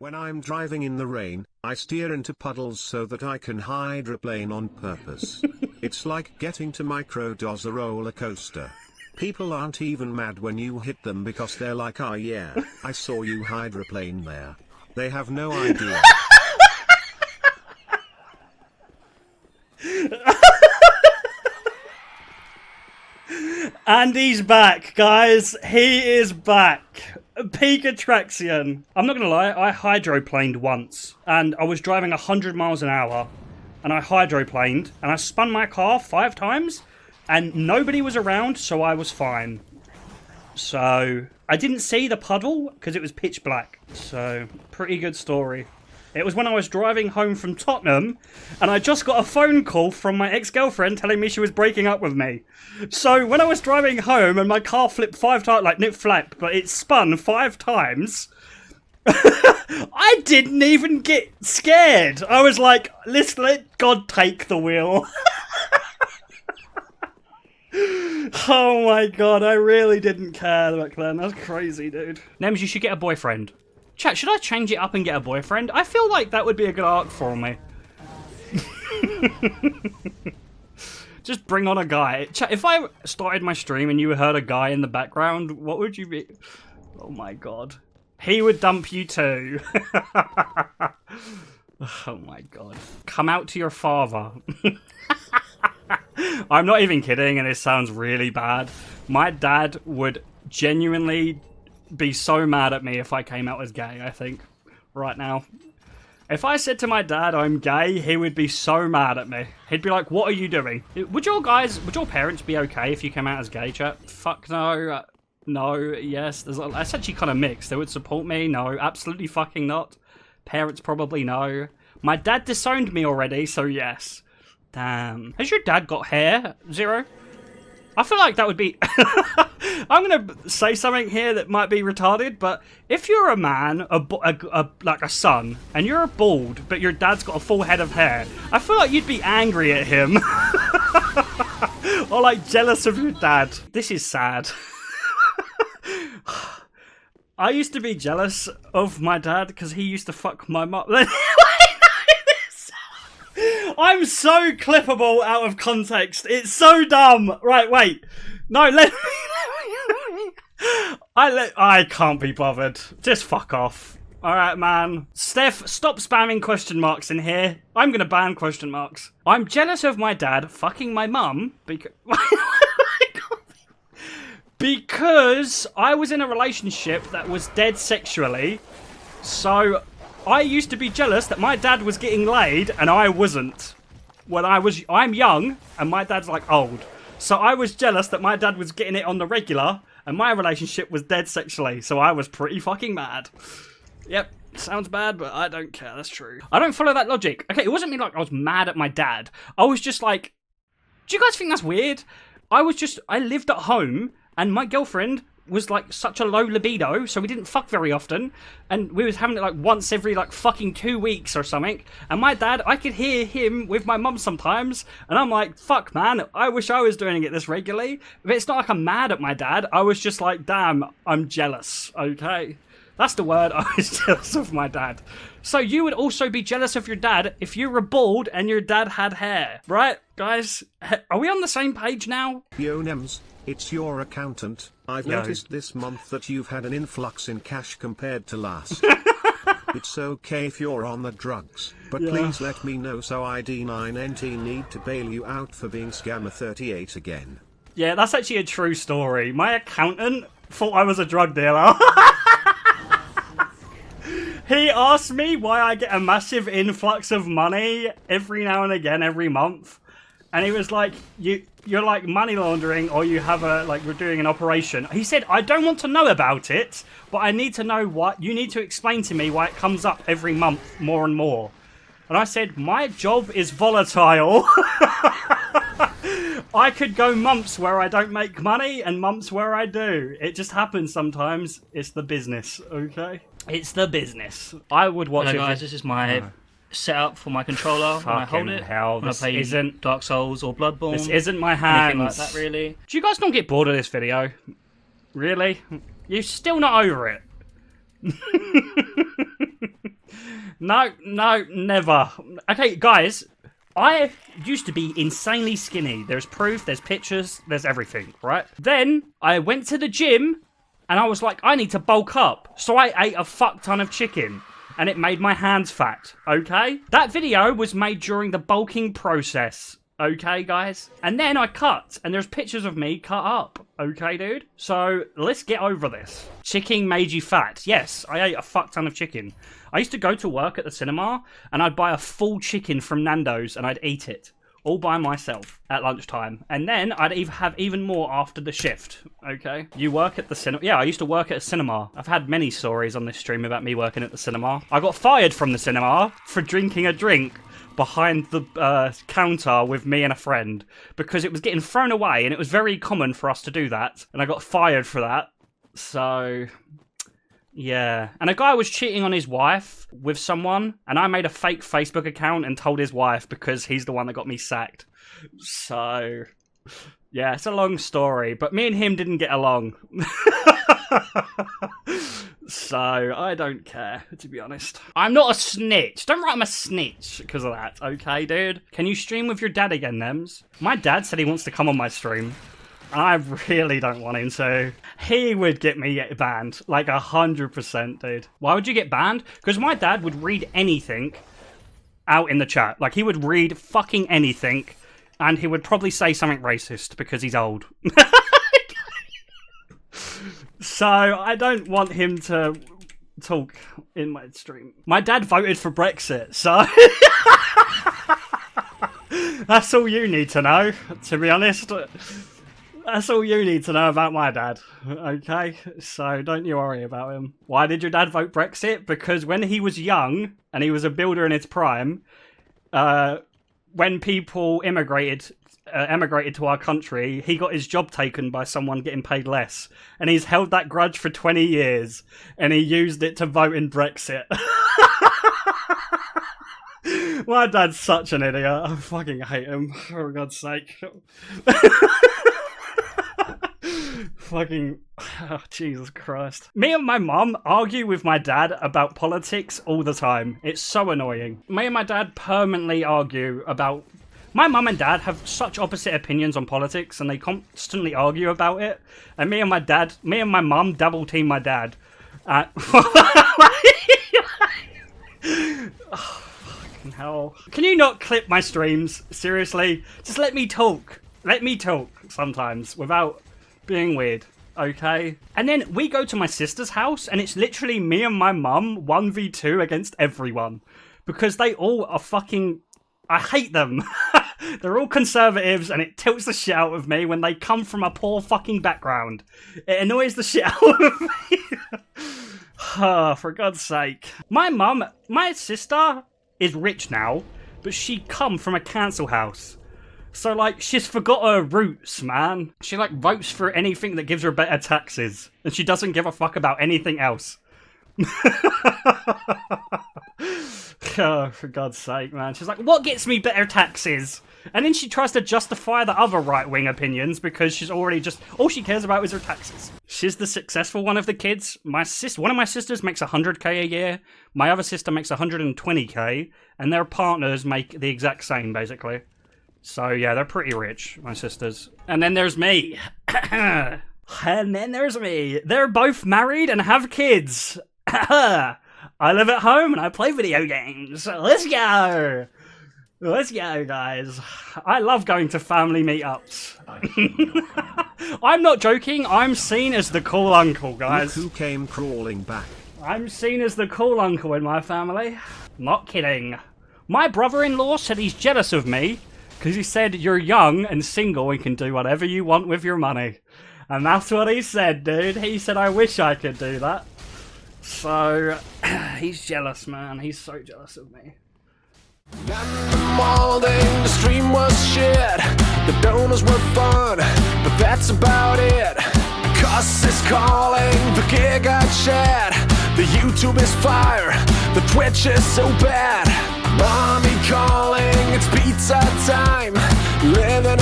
When I'm driving in the rain, I steer into puddles so that I can hydroplane on purpose. It's like getting to microdose a roller coaster. People aren't even mad when you hit them because they're like, "Ah, yeah, I saw you hydroplane there." They have no idea. Andy's back, guys. He is back. Peak Attraction. I'm not gonna lie, I hydroplaned once, and I was driving 100 miles an hour, and I hydroplaned, and I spun my car 5 times, and nobody was around, so I was fine. So I didn't see the puddle because it was pitch black. So pretty good story. It was when I was driving home from Tottenham, and I just got a phone call from my ex-girlfriend telling me she was breaking up with me. So when I was driving home and my car flipped 5 times, like not flipped, but it spun 5 times, I didn't even get scared. I was like, let's let God take the wheel. Oh my god, I really didn't care back then. That's crazy, dude. Nems, you should get a boyfriend. Chat, should I change it up and get a boyfriend? I feel like that would be a good arc for me. Just bring on a guy. Chat, if I started my stream and you heard a guy in the background, what would you be? Oh my god. He would dump you too. Oh my god. Come out to your father. I'm not even kidding, and it sounds really bad. My dad would genuinely be so mad at me if I came out as gay, I think, right now. If I said to my dad I'm gay, he would be so mad at me. He'd be like, what are you doing? Would your parents be okay if you came out as gay, chat? Fuck no. No, yes. That's actually kind of mixed. They would support me? No, absolutely fucking not. Parents probably no. My dad disowned me already, so yes. Damn. Has your dad got hair, Zero? I feel like that would be... I'm going to say something here that might be retarded, but if you're a man, like a son, and you're bald, but your dad's got a full head of hair, I feel like you'd be angry at him. Or like jealous of your dad. This is sad. I used to be jealous of my dad because he used to fuck my mum. I'm so clippable out of context. It's so dumb. Right, wait. No, let me. I can't be bothered. Just fuck off. Alright, man. Steph, stop spamming question marks in here. I'm gonna ban question marks. I'm jealous of my dad fucking my mum because I was in a relationship that was dead sexually. So I used to be jealous that my dad was getting laid and I wasn't. I'm young and my dad's like old. So I was jealous that my dad was getting it on the regular and my relationship was dead sexually. So I was pretty fucking mad. Yep, sounds bad, but I don't care. That's true. I don't follow that logic. Okay, it wasn't me like I was mad at my dad. I was just like, do you guys think that's weird? I lived at home and my girlfriend was like such a low libido, so we didn't fuck very often, and we was having it like once every like fucking 2 weeks or something, and my dad, I could hear him with my mum sometimes, and I'm like, fuck man, I wish I was doing it this regularly. But it's not like I'm mad at my dad, I was just like, damn, I'm jealous, okay? That's the word, I was jealous of my dad. So you would also be jealous of your dad if you were bald and your dad had hair, right, guys? Are we on the same page now? Yo Nems, it's your accountant. I've noticed this month that you've had an influx in cash compared to last. It's okay if you're on the drugs, but please let me know so ID9NT need to bail you out for being Scammer 38 again. Yeah, that's actually a true story. My accountant thought I was a drug dealer. He asked me why I get a massive influx of money every now and again, every month. And he was like, you're like money laundering, or you have we're doing an operation. He said, I don't want to know about it, but I need to know you need to explain to me why it comes up every month more and more. And I said, my job is volatile. I could go months where I don't make money and months where I do. It just happens sometimes. It's the business, okay? It's the business. I would watch it. Hello guys, this is my setup for my controller when I hold it. Hell, when I play Dark Souls or Bloodborne. This isn't my hands. Anything like that, really. Do you guys not get bored of this video? Really? You're still not over it? No, never. Okay, guys, I used to be insanely skinny. There's proof, there's pictures, there's everything, right? Then I went to the gym and I was like, I need to bulk up. So I ate a fuck ton of chicken and it made my hands fat, okay? That video was made during the bulking process. Okay, guys? And then I cut, and there's pictures of me cut up. Okay, dude? So, let's get over this. Chicken made you fat. Yes, I ate a fuck ton of chicken. I used to go to work at the cinema, and I'd buy a full chicken from Nando's, and I'd eat it. All by myself at lunchtime. And then I'd have even more after the shift. Okay? You work at the cinema? Yeah, I used to work at a cinema. I've had many stories on this stream about me working at the cinema. I got fired from the cinema for drinking a drink behind the counter with me and a friend because it was getting thrown away and it was very common for us to do that, and I got fired for that. So yeah, and a guy was cheating on his wife with someone and I made a fake Facebook account and told his wife because he's the one that got me sacked. So yeah, it's a long story, but me and him didn't get along. So, I don't care, to be honest. I'm not a snitch. Don't write I'm a snitch because of that, okay, dude? Can you stream with your dad again, Nems? My dad said he wants to come on my stream. I really don't want him to. He would get me banned, like 100%, dude. Why would you get banned? Because my dad would read anything out in the chat. Like, he would read fucking anything, and he would probably say something racist because he's old. So, I don't want him to talk in my stream. My dad voted for Brexit, so... That's all you need to know, to be honest. That's all you need to know about my dad, okay? So, don't you worry about him. Why did your dad vote Brexit? Because when he was young, and he was a builder in his prime, when people emigrated to our country, he got his job taken by someone getting paid less, and he's held that grudge for 20 years, and he used it to vote in Brexit. My dad's such an idiot. I fucking hate him, for God's sake. Fucking, oh, Jesus Christ. Me and my mum argue with my dad about politics all the time. It's so annoying. Me and my dad permanently argue about... My mum and dad have such opposite opinions on politics, and they constantly argue about it. And me and my mum double team my dad. Oh, fucking hell. Can you not clip my streams? Seriously? Just let me talk. Let me talk sometimes without being weird. Okay? And then we go to my sister's house, and it's literally me and my mum 1v2 against everyone. Because they all are fucking... I hate them. They're all conservatives, and it tilts the shit out of me when they come from a poor fucking background. It annoys the shit out of me. Oh, for God's sake. My sister is rich now, but she come from a council house. So, like, she's forgot her roots, man. She, like, votes for anything that gives her better taxes, and she doesn't give a fuck about anything else. Oh, for God's sake, man. She's like, what gets me better taxes? And then she tries to justify the other right-wing opinions because she's already just... All she cares about is her taxes. She's the successful one of the kids. One of my sisters makes 100k a year. My other sister makes 120k. And their partners make the exact same, basically. So, yeah, they're pretty rich, my sisters. And then there's me. And then there's me. They're both married and have kids. I live at home and I play video games. Let's go! Let's go, guys. I love going to family meetups. I'm not joking. I'm seen as the cool uncle, guys. Look who came crawling back. I'm seen as the cool uncle in my family. Not kidding. My brother-in-law said he's jealous of me because he said you're young and single and can do whatever you want with your money. And that's what he said, dude. He said, I wish I could do that. So, he's jealous, man. He's so jealous of me. In the morning, the stream was shit. The donors were fun, but that's about it. Cuss is calling, the gig got shed. The YouTube is fire, the Twitch is so bad. Mommy calling, it's pizza time. Living